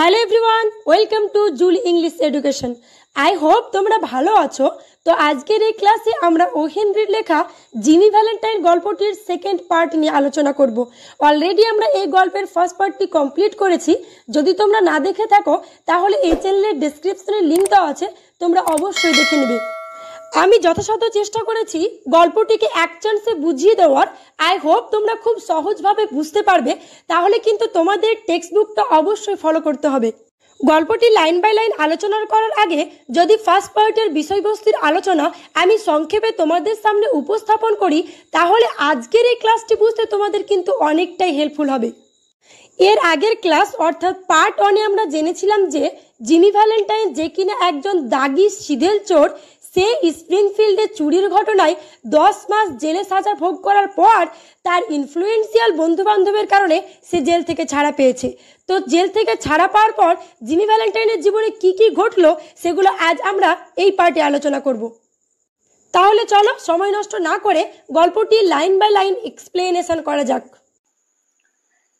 Hello everyone, welcome to Julie English education. I hope তোমরা ভালো আছো। তো আজকের এই ক্লাসে আমরা ও হেনরির লেখা জিমি ভ্যালেন্টাইন গল্পটির সেকেন্ড পার্ট নিয়ে আলোচনা করব। অলরেডি আমরা এই গল্পের ফার্স্ট পার্টটি কমপ্লিট করেছি। যদি তোমরা না দেখে থাকো তাহলে এই চ্যানেলের ডেসক্রিপশনে লিঙ্ক দেওয়া আছে, তোমরা অবশ্যই দেখে নেবে। আমি যথাসাধ্য চেষ্টা করেছি গল্পটিকে এক চান্সে বুঝিয়ে দেওয়ার। আই হোপ তোমরা খুব সহজভাবে বুঝতে পারবে। তাহলে কিন্তু তোমাদের টেক্সট বুকটা অবশ্যই ফলো করতে হবে। গল্পটি লাইন বাই লাইন আলোচনা করার আগে যদি ফার্স্ট পার্টের বিষয়বস্তুর আলোচনা আমি সংক্ষেপে তোমাদের সামনে উপস্থাপন করি, তাহলে আজকের এই ক্লাসটি বুঝতে তোমাদের কিন্তু অনেকটাই হেল্পফুল হবে। এর আগের ক্লাস অর্থাৎ পার্ট 1-এ আমরা জেনেছিলাম যে জিমি ভ্যালেন্টাইন, যে কিনা একজন দাগি সিধেল চোর, সে স্প্রিংফিল্ডে চুরির ঘটনায় 10 মাস জেলে সাজা ভোগ করার পর তার ইনফ্লুয়েন্সিয়াল বন্ধুবান্ধবের কারণে সে জেল থেকে ছাড়া পেয়েছে। তো জেল থেকে ছাড়া পাওয়ার পর জিমি ভ্যালেন্টাইনের জীবনে কি কি ঘটলো সেগুলো আজ আমরা এই পার্টে আলোচনা করব। তাহলে চলো সময় নষ্ট না করে গল্পটি লাইন বাই লাইন এক্সপ্লেনেশন করা যাক।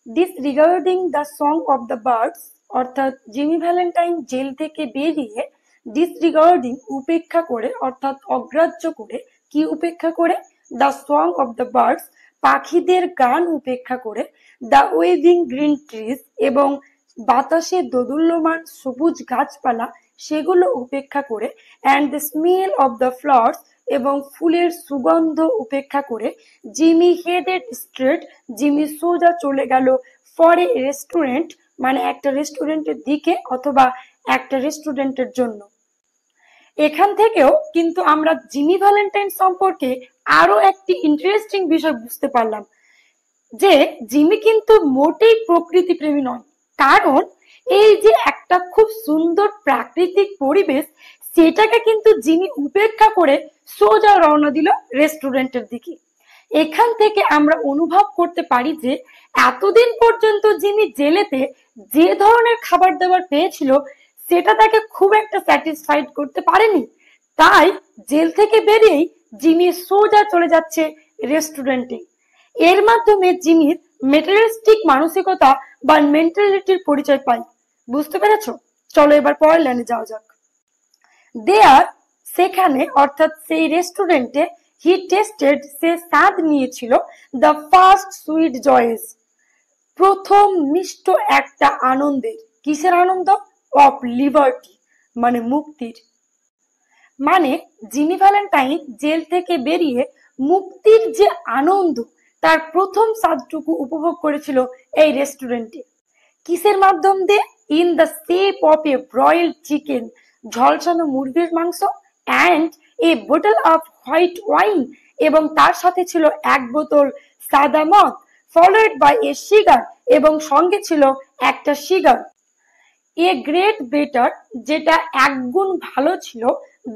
Disregarding the song of the birds, অর্থাৎ জিমি ভ্যালেন্টাইন জেল থেকে বেরিয়ে ডিসরিগার্ডিং উপেক্ষা করে, অর্থাৎ অগ্রাহ্য করে, কি উপেক্ষা করে? The song of the birds পাখিদের গান উপেক্ষা করে, দ্য ওয়েভিং গ্রিন ট্রিজ এবং বাতাসে দোদুল্যমান সবুজ গাছপালা সেগুলো উপেক্ষা করে, and the smell of the flowers এবং ফুলের সুগন্ধ উপেক্ষা করে জিমি হেডেড স্ট্রেট, জিমি সোজা চলে গেল ফর এ রেস্টুরেন্ট, মানে একটা রেস্টুরেন্টের দিকে অথবা একটা রেস্টুরেন্টের জন্য। এখান থেকেও কিন্তু আমরা জিমি ভ্যালেন্টাইন সম্পর্কে আরো একটি ইন্টারেস্টিং বিষয় বুঝতে পারলাম যে জিমি কিন্তু মোটেই প্রকৃতি প্রেমী নয়। কারণ এই যে একটা খুব সুন্দর প্রাকৃতিক পরিবেশ, সেটাকে কিন্তু জিমি উপেক্ষা করে সোজা রওনা দিল রেস্টুরেন্টের দিকে। এখান থেকে আমরা অনুভব করতে পারি যে এতদিন পর্যন্ত জিমি জেলেতে যে ধরনের খাবার দাবার পেয়েছিল সেটা তাকে খুব একটা স্যাটিসফাইড করতে পারেনি। তাই জেল থেকে বেরিয়েই জিমি সোজা চলে যাচ্ছে রেস্টুরেন্টে। এর মাধ্যমে জিমির মেটেরিয়ালিস্টিক মানসিকতা বা মেন্টালিটির পরিচয় পাই। বুঝতে পেরেছো? চলো এবার পরের লাইনে যাওয়া যাক। দেয়ার, সেখানে অর্থাৎ সেই রেস্টুরেন্টে, হি টেস্টেড, সে স্বাদ নিয়েছিল, দ্য ফার্স্ট সুইট জয়েস, প্রথম মিষ্ট একটা আনন্দের। কিসের আনন্দ? অফ লিবার্টি, মানে মুক্তির। মানে জিমি ভ্যালেন্টাইন জেল থেকে বেরিয়ে মুক্তির যে আনন্দ, তার প্রথম স্বাদটুকু উপভোগ করেছিল এই রেস্টুরেন্টে। কিসের মাধ্যম দিয়ে? In the shape of a broiled chicken, ঝলসানো মুরগির মাংস, অ্যান্ড এ বোতল অফ হোয়াইট ওয়াইন, এবং তার সাথে ছিল এক বোতল সাদা মদ, ফলোড বাই এ সিগার, এবং সঙ্গে ছিল একটা সিগার। এ গ্রেট বেটার, যেটা একগুণ ভালো ছিল,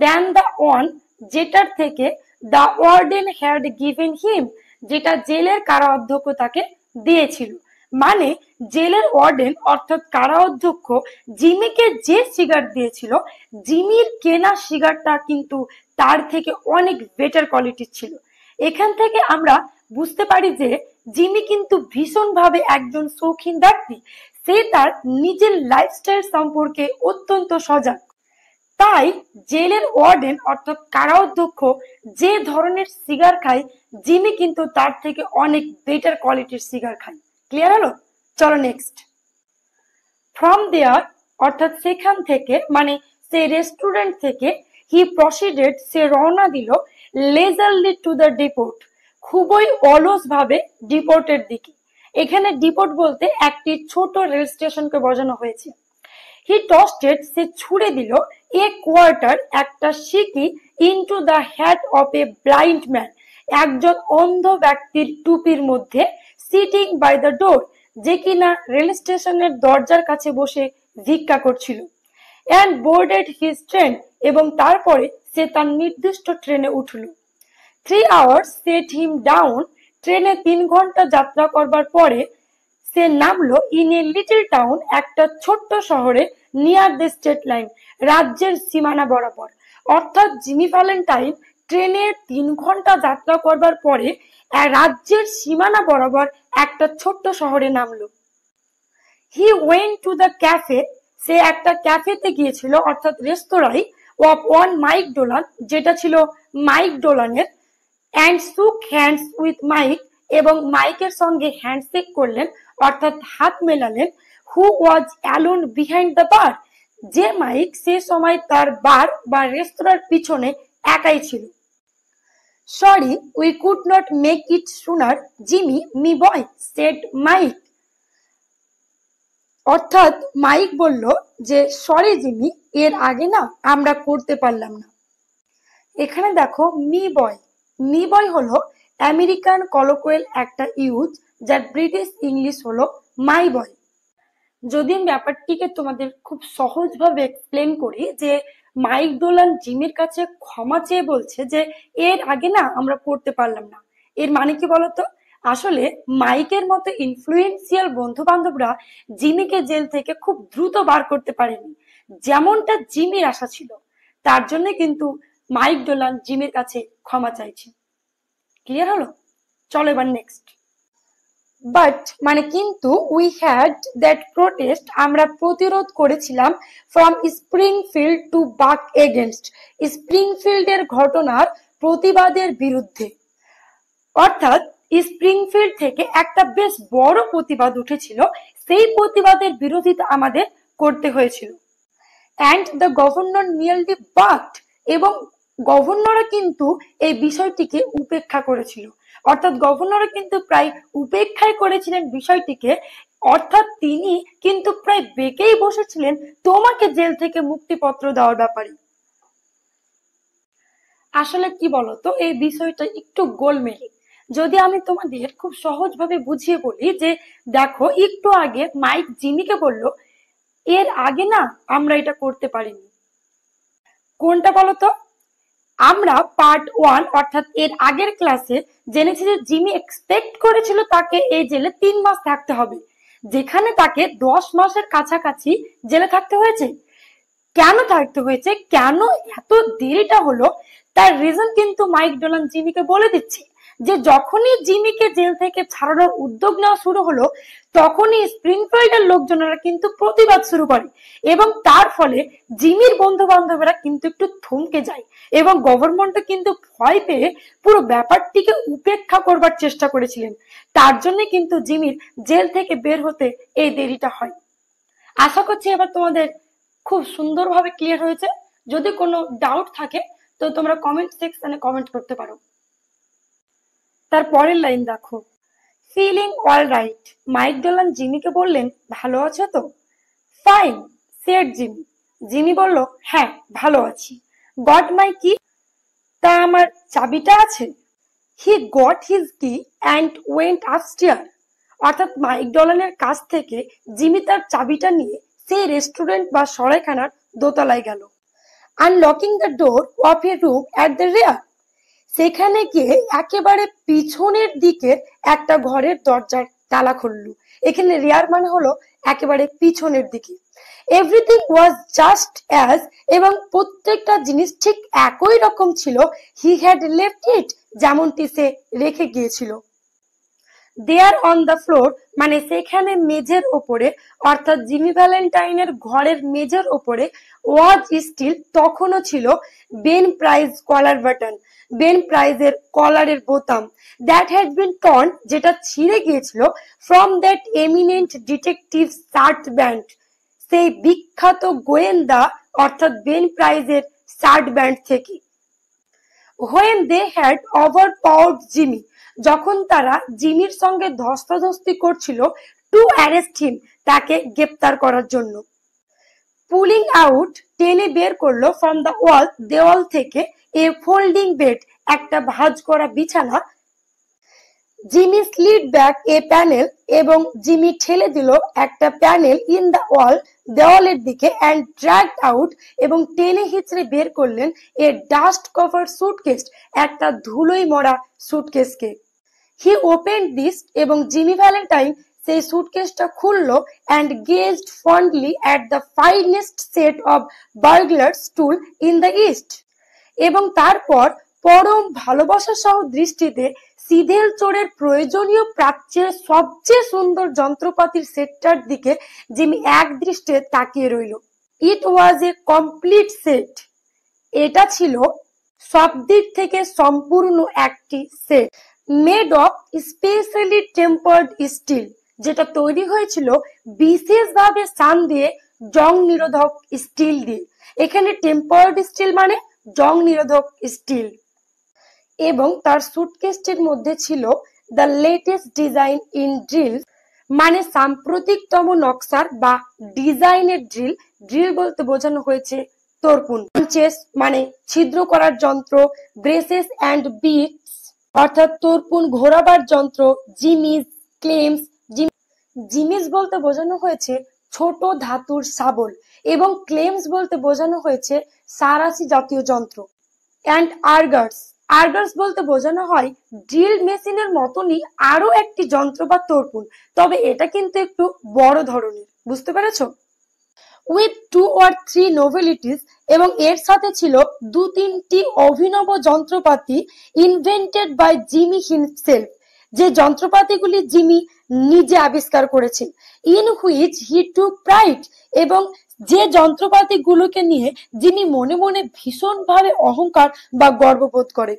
দ্যান দ্য ওয়ান, যেটার থেকে the warden had given him, যেটা জেলের কারা অধ্যক্ষ তাকে দিয়েছিল। মানে জেলের ওয়ার্ডেন অর্থাৎ কারা অধ্যক্ষ জিমিকে যে সিগার দিয়েছিল, জিমির কেনা সিগারটা কিন্তু তার থেকে অনেক বেটার কোয়ালিটির ছিল। এখান থেকে আমরা বুঝতে পারি যে জিমি কিন্তু ভীষণভাবে একজন শৌখিন ব্যক্তি। সে তার নিজের লাইফস্টাইল সম্পর্কে অত্যন্ত সজাগ। তাই জেলের ওয়ার্ডেন অর্থাৎ কারা অধ্যক্ষ যে ধরনের সিগার খায়, জিমি কিন্তু তার থেকে অনেক বেটার কোয়ালিটির সিগার খায়। ক্লিয়ার হলো? চলো নেক্সট। ফ্রম দেয়ার, অর্থাৎ সেখান থেকে, মানে সেই রেস্টুরেন্ট থেকে, হি প্রসিডেড, সে রওনা দিল, লেজারলি টু দ্য ডিপোর্ট, খুবই অলস ভাবে ডিপোর্টের দিকে। এখানে ডিপোর্ট বলতে একটি ছোট রেল স্টেশনকে বোঝানো হয়েছে। হি টস্টেড, সে ছুড়ে দিল, এ কোয়ার্টার, একটা সিকি, into the hat of a blind man, একজন অন্ধ ব্যক্তির টুপির মধ্যে, সিটিং বাই দ্য ডোর, যে কিনা রেল স্টেশনের দরজার কাছে বসে ভিক্ষা করছিল। অ্যান্ড বোর্ডেড হিজ ট্রেন, এবং তারপরে সে তার নির্দিষ্ট ট্রেনে উঠল। 3 hours সেট হিম ডাউন, ট্রেনে 3 ঘন্টা যাত্রা করবার পরে সে নামলো ইন এ লিটল টাউন, একটা ছোট্ট শহরে, নিয়ার দ্য স্টেট লাইন, রাজ্যের সীমানা বরাবর। অর্থাৎ জিমি ভ্যালেন্টাইন ট্রেনে 3 ঘন্টা যাত্রা করবার পরে রাজ্যের সীমানা বরাবর একটা ছোট্ট শহরে নামলো। He went to the cafe, সে একটা ক্যাফেতে গিয়েছিল অর্থাৎ রেস্তোরাঁয়, অফ ওয়ান মাইক ডোলান, যেটা ছিল মাইক ডোলানের, অ্যান্ড শুক হ্যান্ডস উইথ মাইক, এবং মাইকের সঙ্গে হ্যান্ডশেক করলেন অর্থাৎ হাত মেলালেন, হু ওয়াজ অ্যালোন বিহাইন্ড দ্য বার, যে মাইক সে সময় তার বার বা রেস্তোরাঁর পিছনে একাই ছিল। Sorry we could not make it sooner Jimmy me boy said Mike, অর্থাৎ মাইক বলল যে সরি জিমি, এর আগে না আমরা করতে পারলাম না। এখানে দেখো মি বয় হলো আমেরিকান কলোকুয়েল একটা ইউজ, যার ব্রিটিশ ইংলিশ হলো মাই বয়। যদি আমি ব্যাপারটিকে তোমাদের খুব সহজভাবে এক্সপ্লেন করি, যে মাইক ডোলান জিমির কাছে ক্ষমা চেয়ে বলছে যে এর আগে না আমরা করতে পারলাম না, এর মানে কি বলতো? আসলে মাইকের মতো ইনফ্লুয়েন্সিয়াল বন্ধু বান্ধবরা জিমিকে জেল থেকে খুব দ্রুত বার করতে পারেনি, যেমনটা জিমির আশা ছিল। তার জন্য কিন্তু মাইক ডোলান জিমির কাছে ক্ষমা চাইছে। ক্লিয়ার হলো? চলো এবার নেক্সট। বাট মানে কিন্তু উই হ্যাড দ্যাট প্রোটেস্ট, আমরা প্রতিরোধ করেছিলাম, ফ্রম স্প্রিংফিল্ড টু বাক এগেনস্ট, স্প্রিংফিল্ডের ঘটনার প্রতিবাদের বিরুদ্ধে। অর্থাৎ স্প্রিংফিল্ড থেকে একটা বেশ বড় প্রতিবাদ উঠেছিল, সেই প্রতিবাদের বিরোধিতা আমাদের করতে হয়েছিল। অ্যান্ড দ্য গভর্নর নিয়ারলি বাকড, এবং গভর্নরও কিন্তু এই বিষয়টিকে উপেক্ষা করেছিল, অর্থাৎ গভর্নরও কিন্তু প্রায় উপেক্ষায় করেছিলেন বিষয়টিকে, অর্থাৎ তিনি কিন্তু প্রায় বেঁকেই বসেছিলেন তোমাকে জেল থেকে মুক্তিপত্র দেওয়ার ব্যাপারে। আসলে কি বলতো, এই বিষয়টা একটু গোলমেলে। যদি আমি তোমাদের খুব সহজভাবে বুঝিয়ে বলি, যে দেখো একটু আগে মাইক জিমিকে বলল এর আগে না আমরা এটা করতে পারিনি। কোনটা বলতো? আমরা পার্ট 1 অর্থাৎ এর আগের ক্লাসে জেনেছি যে জিমি এক্সপেক্ট করেছিল তাকে এই জেলে 3 মাস থাকতে হবে, যেখানে তাকে 10 মাসের কাছাকাছি জেলে থাকতে হয়েছে। কেন থাকতে হয়েছে, কেন এত দেরিটা হলো, তার রিজন কিন্তু মাইক ডোলান জিমিকে বলে দিচ্ছে, যে যখনই জিমিকে জেল থেকে ছাড়ানোর উদ্যোগ নেওয়া শুরু হলো, তখনই স্প্রিংফিল্ডের লোকজনেরা কিন্তু প্রতিবাদ শুরু করে, এবং তার ফলে জিমির বন্ধু বান্ধবেরা কিন্তু একটু থমকে যায়, এবং গভর্নমেন্ট কিন্তু ভয় পেয়ে পুরো ব্যাপারটিকে উপেক্ষা করবার চেষ্টা করেছিলেন। তার জন্য কিন্তু জিমির জেল থেকে বের হতে এই দেরিটা হয়। আশা করছি এবার তোমাদের খুব সুন্দরভাবে ক্লিয়ার হয়েছে। যদি কোনো ডাউট থাকে তো তোমরা কমেন্ট সেকশনে কমেন্ট করতে পারো। তার পরের লাইন দেখো, feeling all right, Mike Dolan জিমিকে বললেন ভালো আছো তো? ফাইন সেড জিমি, জিমি বলল হ্যাঁ ভালো আছি। গট মাই কি, তা আমার চাবিটা আছে? হি গট হিজ কি অ্যান্ড ওয়েন্ট আপস্টেয়ার, অর্থাৎ মাইক ডোলানের কাছ থেকে জিমি তার চাবিটা নিয়ে সেই রেস্টুরেন্ট বা সরাইখানার দোতলায় গেল। Unlocking the door of A room at the rare, সেখানে গিয়ে একেবারে পিছনের দিকের একটা ঘরের দরজার তালা খুলল। এখানে রেয়ার মানে হলো একেবারে পিছনের দিকে। এভরিথিং ওয়াজ জাস্ট অ্যাজ, এবং প্রত্যেকটা জিনিস ঠিক একই রকম ছিল, হি হ্যাড লেফট ইট, যেমনটি সে রেখে গিয়েছিল। দেয়ার অন দ্য ফ্লোর মানে সেখানে মেঝের ওপরে, অর্থাৎ জিমি ভ্যালেন্টাইনের ঘরের মেঝের ওপরে, ওয়াজ স্টিল তখনও ছিল, বেন প্রাইজ কলার বাটন, বেন প্রাইজের কলারের বোতাম, দ্যাট হ্যাড বিন টর্ন, যেটা ছিঁড়ে গিয়েছিল, from that eminent detective shirt band, সেই বিখ্যাত গোয়েন্দা অর্থাৎ বেন প্রাইজের শার্ট ব্যান্ড থেকে। When they had overpowered Jimmy, যখন তারা জিমির সঙ্গে ধস্তাধস্তি করছিল, টু অ্যারেস্ট হিম, তাকে গ্রেপ্তার করার জন্য। পুলিং আউট, টেনে বের করলো, ফ্রম দ্য ওয়াল, দেওয়াল থেকে, এ ফোল্ডিং বেড, একটা ভাঁজ করা বিছানা। জিমি স্লিড ব্যাক এ প্যানেল, এবং জিমি ঠেলে দিল একটা প্যানেল, ইন দ্য ওয়াল, দেওয়ালের দিকে, অ্যান্ড ড্র্যাগড আউট, এবং টেনে হিচড়ে বের করলেন, এ ডাস্ট কভার সুটকেস, একটা ধুলোয় মরা সুটকেসকে। হি ওপেন্ড দিস, এবং জিমি ভ্যালেন্টাইন সেই সুটকেসটা খুললো, and gazed fondly at the finest set of burglars tool in the east, এবং তারপর পরম ভালোবাসা সহ দৃষ্টিতে সিধেল চোরের প্রয়োজনীয় প্রাচ্যের সবচেয়ে সুন্দর যন্ত্রপাতির সেটটার দিকে জিমি এক দৃষ্টে তাকিয়ে রইল। It was a complete set. এটা ছিল সব দিক থেকে সম্পূর্ণ একটি set, made of specially tempered steel, যেটা তৈরি হয়েছিল বিশেষভাবে সান দিয়ে জং নিরোধক স্টিল দিয়ে। এখানে টেম্পার্ড স্টিল মানে জং নিরোধক স্টিল। এবং তার সুটকেসটির মধ্যে ছিল the latest design in drill, মানে সাম্প্রতিকতম নকশার বা ডিজাইনের ড্রিল। ড্রিল বলতে বোঝানো হয়েছে তর্পুন। পাঞ্চেস মানে ছিদ্র করার যন্ত্র, ব্রেসেস অ্যান্ড বিটস অর্থাৎ তর্পুন ঘোরাবার যন্ত্র, জিমিজ, ক্লেমস। জিমিজ বলতে বোঝানো হয়েছে ছোট ধাতুর শাবল এবং ক্লেমস বলতে বোঝানো হয়েছে সাঁড়াশি জাতীয় যন্ত্র। অ্যান্ড আর্গার্স, আর্গার্স বলতে বোঝানো হয় ড্রিল মেশিনের মতনই আরো একটি যন্ত্র বা তর্পুন, তবে এটা কিন্তু একটু বড় ধরনের। বুঝতে পেরেছো? উইথ 2 or 3 নোভেলিটিস, এবং এর সাথে ছিল 2-3টি অভিনব যন্ত্রপাতি ইনভেন্টেড বাই জিমি হিমসেলফ, যে যন্ত্রপাতিগুলি জিমি নিজে আবিষ্কার করেছেন। In which he took pride, এবং যে যন্ত্রপাতিগুলোকে নিয়ে জিমি মনে মনে ভীষণভাবে অহংকার বা গর্ববোধ করে।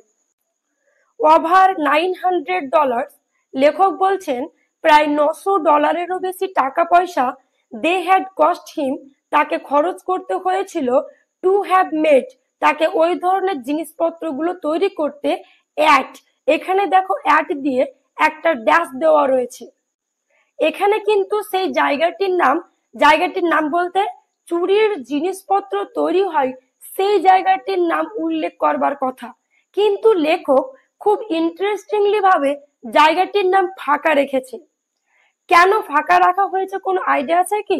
ওভার $900, লেখক বলছেন প্রায় $900 বেশি টাকা পয়সা দে হ্যাড কস্ট হিম, তাকে খরচ করতে হয়েছিল, টু হ্যাভ মেড, তাকে ওই ধরনের জিনিসপত্রগুলো তৈরি করতে। অ্যাট, এখানে দেখো অ্যাট দিয়ে একটা ড্যাশ দেওয়া রয়েছে। এখানে কিন্তু সেই জায়গাটির নাম বলতে চুরির জিনিসপত্র তৈরি হয় সেই জায়গাটির নাম উল্লেখ করবার কথা, কিন্তু লেখক খুব ইন্টারেস্টিংলি ভাবে জায়গাটির নাম ফাঁকা রেখেছে। কেন ফাঁকা রাখা হয়েছে কোনো আইডিয়া আছে কি?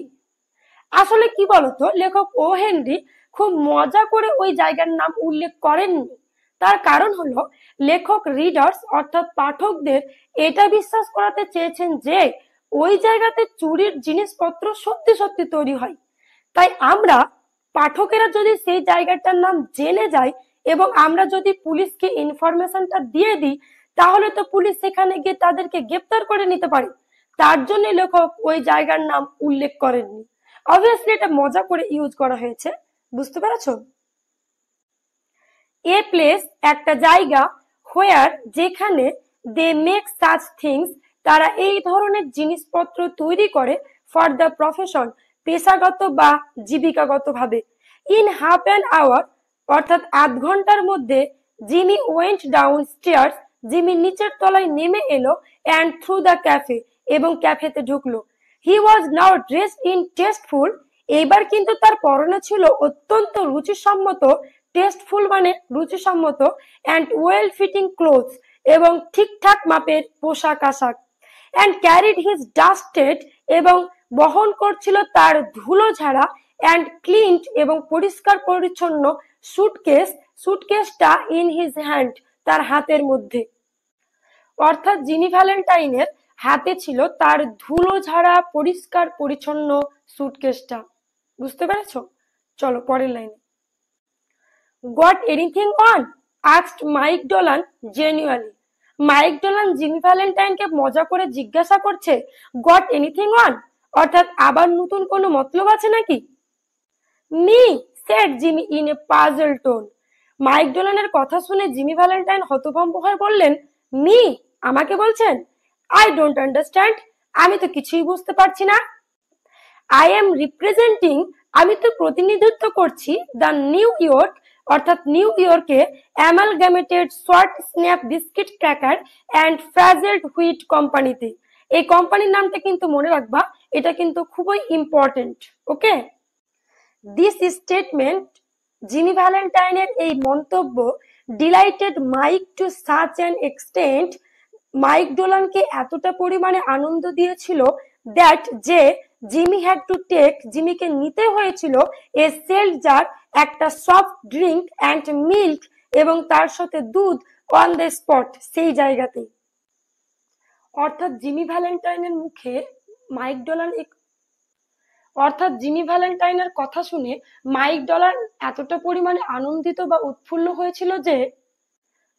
আসলে কি বলতো, লেখক ও হেনরি খুব মজা করে ওই জায়গার নাম উল্লেখ করেননি। তার কারণ হলো লেখক রিডার্স অর্থাৎ পাঠকদের এটা বিশ্বাস করাতে চেয়েছেন যে ওই জায়গাতে চুরির জিনিসপত্র সত্যি সত্যি তৈরি হয়। তাই আমরা পাঠকেরা যদি সেই জায়গাটার নাম জেনে যাই এবং আমরা যদি পুলিশকে ইনফরমেশনটা দিয়ে দিই, তাহলে তো পুলিশ সেখানে গিয়ে তাদেরকে গ্রেপ্তার করে নিতে পারে। তার জন্য লেখক ওই জায়গার নাম উল্লেখ করেননি। অবভিয়াসলি এটা মজা করে ইউজ করা হয়েছে। বুঝতে পেরেছো? এ প্লেস, একটা জায়গা, হোয়ার, যেখানে দে মেক সাচ থিংস, তারা এই ধরনের জিনিসপত্র তৈরি করে, ফর দ্য প্রফেশন, পেশাগত বা জীবিকাগত ভাবে। ইন হাফ অ্যান আওয়ার, অর্থাৎ আধ ঘন্টার মধ্যে, Jimmy went down stairs, Jimmy নিচের তলায় নেমে এলো, অ্যান্ড থ্রু দ্য ক্যাফে, এবং ক্যাফেতে ঢুকলো। হি ওয়াজ নাও ড্রেসড ইন টেস্টফুল, এইবার কিন্তু তার পরনে ছিল অত্যন্ত রুচিসম্মত, টেস্টফুল মানে রুচিসম্মত, অ্যান্ড ওয়েল ফিটিং ক্লোথস, এবং ঠিকঠাক মাপের পোশাক আশাক, অ্যান্ড ক্যারিড হিজ ডাস্টেড, এবং বহন করছিল তার ধুলো ঝাড়া, অ্যান্ড ক্লিনড, এবং পরিষ্কার পরিচ্ছন্ন, সুটকেসটা ইন হিজ হ্যান্ড, তার হাতের মধ্যে। অর্থাৎ জিমি ভ্যালেন্টাইনের হাতে ছিল তার ধুলো ঝাড়া পরিষ্কার পরিচ্ছন্ন সুটকেসটা। বুঝতে পেরেছো? চলো পরের লাইনে। Got anything on, asked Mike Dolan genially. Mike Dolan Jimmy ভ্যালেন্টাইনকে মজা করে জিজ্ঞাসা করছে, গট এনিথিং অন, অর্থাৎ আবার নতুন কোনো মতলব আছে নাকি? Me, said Jimmy in a puzzle tone. Mike ডোলানের কথা শুনে জিমি ভ্যালেন্টাইন হতভম্ব হয়ে বললেন, মি, আমাকে বলছেন? আই ডোন্ট আন্ডারস্ট্যান্ড, আমি তো কিছুই বুঝতে পারছি না। আই এম রিপ্রেজেন্টিং, আমি তো প্রতিনিধিত্ব করছি, দ্য নিউ ইয়র্ক, অর্থাৎ নিউ ইয়র্কে amalgamated short snap biscuit cracker and frazzled wheat কোম্পানিতে। এই কোম্পানির নামটা কিন্তু মনে রাখবা, এটা কিন্তু খুবই important. Okay, this statement, Jimmy ভ্যালেন্টাইনের এই মন্তব্য, delighted Mike to such an extent, Mike ডোলানকে এতটা পরিমাণে আনন্দ দিয়েছিল, দ্যাট, যে, জিমি হ্যাড টু টেক, জিমিকে নিতে হয়েছিল, এ সেল্ট জার, একটা সফট ড্রিঙ্ক অ্যান্ড মিল্ক, এবং তার সাথে দুধ, অন দ্য স্পট, সেই জায়গাতেই। অর্থাৎ জিমি ভ্যালেন্টাইনের মুখে মাইক ডোলান অর্থাৎ জিমি ভ্যালেন্টাইনের কথা শুনে মাইক ডোলান এতটা পরিমাণে আনন্দিত বা উৎফুল্ল হয়েছিল যে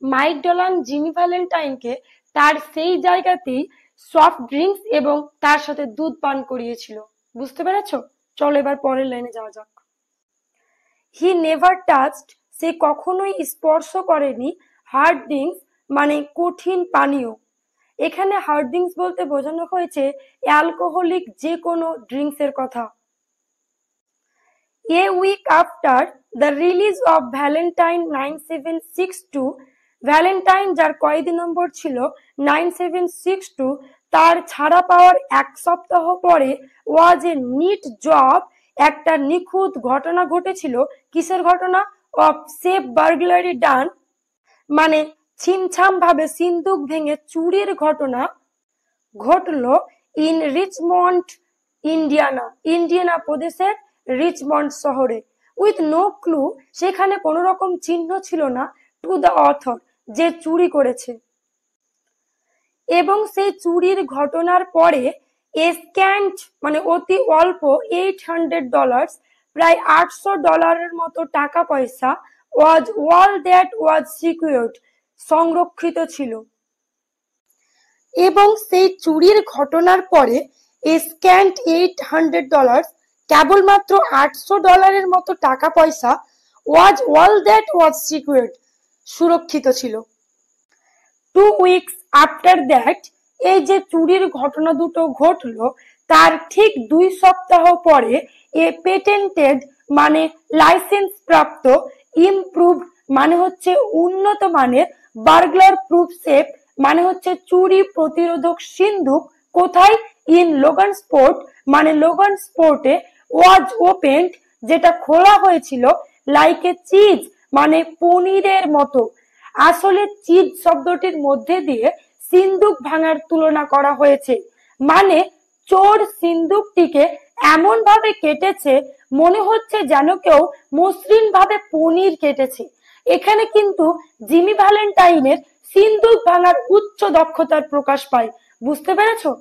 মাইক ডোলান জিমি ভ্যালেন্টাইনকে তার সেই জায়গাতেই সফট ড্রিঙ্কস এবং তার সাথে দুধ পান করিয়েছিল। বুঝতে পেরেছো? চলো এবার পরের লাইনে যাওয়া যাক। হি নেভার টাচড, সে কখনোই স্পর্শ করেনি হার্ড ড্রিঙ্কস মানে কঠিন পানীয়। এখানে হার্ড ড্রিঙ্কস বলতে বোঝানো হয়েছে অ্যালকোহলিক যে কোনো ড্রিঙ্কস এর কথা। A week after the release of Valentine 9762, Valentine যার কয়েদি নম্বর ছিল 9762, তার ছাড়া পাওয়ার এক সপ্তাহ পরে ওয়াজ এ নিট জব, একটা নিখুঁত ঘটনা ঘটেছিল। কিসের ঘটনা? অফ সেফ বার্গলারি ডান, মানে ছিমছাম ভাবে সিন্দুক ভেঙে চুরির ঘটনা ঘটলো ইন রিচমন্ড, ইন্ডিয়ানা প্রদেশের রিচমন্ড শহরে। উইথ নো ক্লু, সেখানে কোনো রকম চিহ্ন ছিল না, টু দ্য অথর, যে চুরি করেছে। এবং সেই চুরির ঘটনার পরে স্ক্যান্ট মানে অতি অল্প $800, প্রায় $800 মতো টাকা পয়সা was all that was secured, সংরক্ষিত ছিল। এবং সেই চুরির ঘটনার পরে স্ক্যান্ট $800, কেবলমাত্র $800 মতো টাকা পয়সা was all that was secured, সুরক্ষিত ছিল। 2 weeks আফটার দ্যাট, এই যে চুরির ঘটনা দুটো ঘটলো তার ঠিক 2 সপ্তাহ পরে এ পেটেন্টেড মানে লাইসেন্স প্রাপ্ত, ইমপ্রুভড মানে হচ্ছে উন্নত মানের, বার্গলার প্রুফ সেফ মানে হচ্ছে চুরি প্রতিরোধক সিন্দুক, কোথায়? ইন লোগানস্পোর্ট, মানে লোগানস্পোর্টে, ওয়াজ ওপেন্ড, যেটা খোলা হয়েছিল, লাইক এ চিজ মানে পনিরের মতো। আসলে চিজ শব্দটির মধ্যে দিয়ে সিন্দুক ভাঙার তুলনা করা হয়েছে, মানে চোর সিন্দুকটিকে এমন ভাবে কেটেছে মনে হচ্ছে যেন কেউ মসৃণ ভাবে পনির কেটেছে। এখানে কিন্তু জিমি ভ্যালেন্টাইনের সিন্দুক ভাঙার উচ্চ দক্ষতার প্রকাশ পায়। বুঝতে পেরেছো?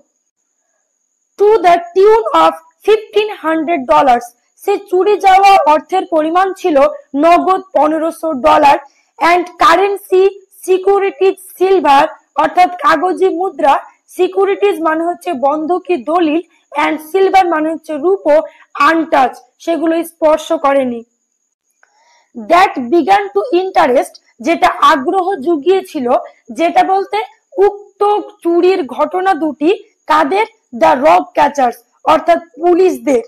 টু দ্য টিউন অফ $1500, সে চুরি যাওয়া অর্থের পরিমাণ ছিল নগদ $1500, অ্যান্ড কারেন্সি সিকিউরিটিজ সিলভার, অর্থাৎ কাগজি মুদ্রা, সিকিউরিটিজ মানে হচ্ছে বন্ধকি দলিল, অ্যান্ড সিলভার মানে হচ্ছে রূপো, আনটাচ, সেগুলো স্পর্শ করেনি। দ্যাট বিগান টু ইন্টারেস্ট, যেটা আগ্রহ জুগিয়েছিল, যেটা বলতে উক্ত চুরির ঘটনা দুটি কাদের? দ্য রগ ক্যাচার্স, অর্থাৎ পুলিশদের।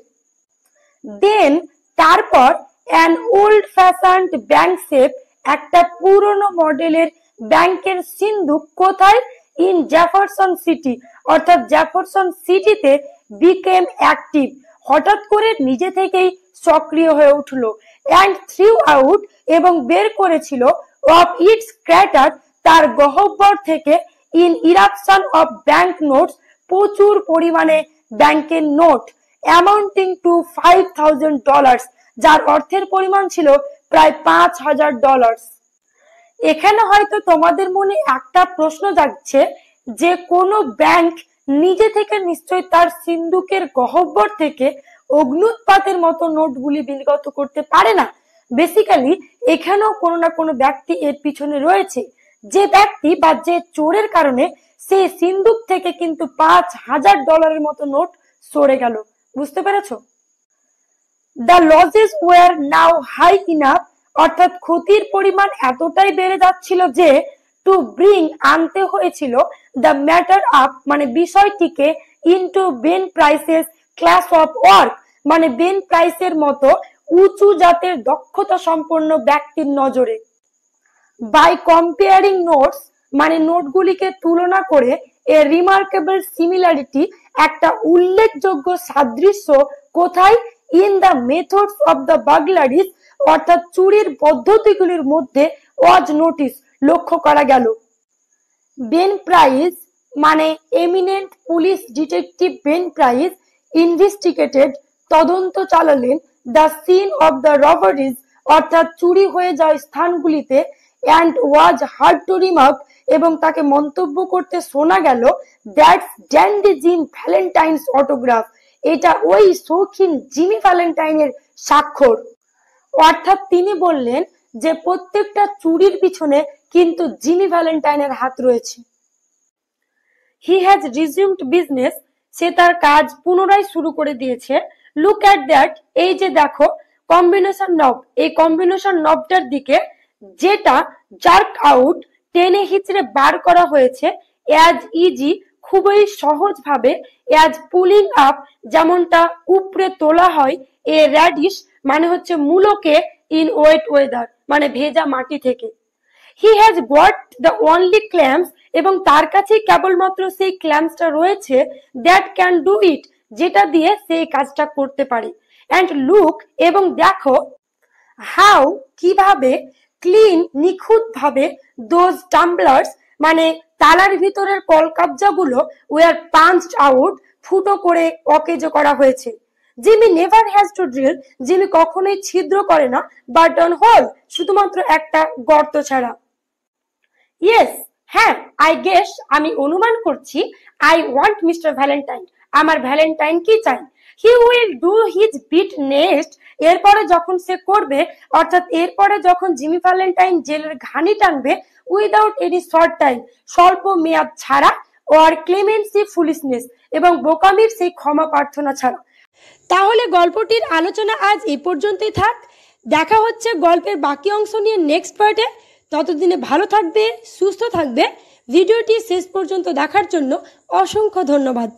দেন তারপর অ্যান ওল্ড ফ্যাশনড ব্যাংক সেফ, একটা পুরনো মডেলের ব্যাংকের সিন্দুক, কোথায়? ইন জেফারসন সিটি, অর্থাৎ জেফারসন সিটিতে, বিকেম অ্যাক্টিভ, হঠাৎ করে নিজে থেকেই সক্রিয় হয়ে উঠলো, অ্যান্ড থ্রিউ আউট, এবং বের করেছিল, অফ ইটস ক্র্যাটার, তার গহ্বর থেকে, in eruption of bank notes, প্রচুর পরিমাণে ব্যাংকের নোট, অ্যামাউন্টিং টু $5000, যার অর্থের পরিমাণ ছিল প্রায় $5000। এখানে হয়তো তোমাদের মনে একটা প্রশ্ন জাগছে যে কোনো ব্যাংক নিজে থেকে নিশ্চয়ই তার সিন্দুকের গহ্বর থেকে অগ্নুৎপাতের মতো নোটগুলি বিগত করতে পারে না। বেসিক্যালি এখানেও কোনো না কোনো ব্যক্তি এর পিছনে রয়েছে, যে ব্যক্তি বা যে চোরের কারণে সেই সিন্দুক থেকে কিন্তু $5000 মতো নোট সরে গেল। বুঝতে পেরেছো? The losses were now high enough, অর্থাৎ ক্ষতির পরিমাণ এতটাই বেড়ে যাচ্ছিল যে টু ব্রিং আনতে হয়েছিল দ্য ম্যাটার আপ মানে বিষয়টিকে into Ben prices class of work মানে বেন প্রাইসের মতো উঁচু জাতের দক্ষতা সম্পন্ন ব্যক্তির নজরে। বাই কম্পেয়ারিং নোটস মানে নোটগুলিকে তুলনা করে, এ রিমার্কেবল সিমিলারিটি একটা উল্লেখযোগ্য সাদৃশ্য, কোথায়? In the methods of the burglaries, অর্থাৎ চুরির পদ্ধতিগুলির মধ্যে ওয়াজ নোটিস লক্ষ্য করা গেল। বেন প্রাইস মানে eminent police detective Ben Price investigated তদন্ত চালালেন the scene of the robberies, অর্থাৎ চুরি হয়ে যাওয়া স্থানগুলিতে, and was heard to remark, এবং তাকে মন্তব্য করতে শোনা গেল, that's dandy Jim Valentine's autograph, এটা ওই শৌখিন জিমি ভ্যালেন্টাইনের স্বাক্ষর। অর্থাৎ তিনি বললেন যে প্রত্যেকটা চুরির পিছনে কিন্তু জিমি ভ্যালেন্টাইনের হাত রয়েছে। হি হ্যাজ রিজিউমড বিজনেস, সে তার কাজ পুনরায় শুরু করে দিয়েছে। লুক অ্যাট দ্যাট, এই যে দেখো কম্বিনেশন নব, এই কম্বিনেশন নবটার দিকে যেটা জার্ক আউট, টেনে হিচড়ে বার করা হয়েছে অ্যাজ ইজি, খুবই সহজ ভাবে, অ্যাজ পুলিং আপ, যেমনটা উপরে তোলা হয়, এ র্যাডিশ মানে হচ্ছে মূলোকে, ইন ওয়েট ওয়েদার মানে ভেজা মাটি থেকে। He has got the only ক্ল্যাম্পস, এবং তার কাছে কেবলমাত্র সেই ক্ল্যাম্পসটা রয়েছে দ্যাট ক্যান ডু ইট, যেটা দিয়ে সেই কাজটা করতে পারে। অ্যান্ড লুক, এবং দেখো, হাউ কিভাবে, ক্লিন নিখুঁত ভাবে, দোজ টাম্বলার্স মানে তালার ভিতরের কলকাবজাগুলো ওয়ার পাঞ্চড আউট, ফুটো করে অকেজো করা হয়েছে। Jimmy never has to drill, Jimmy কখনোই ছিদ্র করে না, বাট অন হোল, শুধুমাত্র একটা গর্ত ছাড়া। ইয়েস, হ্যাঁ, আই গেস, আমি অনুমান করছি, আই ওয়ান্ট মিস্টার ভ্যালেন্টাইন, আমার ভ্যালেন্টাইন কি চাই। He will do his bit next, এরপরে যখন সে করবে, অর্থাৎ এরপরে যখন জিমি ভ্যালেন্টাইন জেলের ঘানি টানবে, উইদাউট এনি শর্ট টাইম, স্বল্প মেয়াদ ছাড়া, অর ক্লেমেন্সি ফুলিশনেস, এবং বোকামির সেই ক্ষমা প্রার্থনা ছাড়া। তাহলে গল্পটির আলোচনা আজ এই পর্যন্তই থাক। দেখা হচ্ছে গল্পের বাকি অংশ নিয়ে নেক্সট পার্টে। ততদিনে ভালো থাকবে, সুস্থ থাকবে। ভিডিওটি শেষ পর্যন্ত দেখার জন্য অসংখ্য ধন্যবাদ।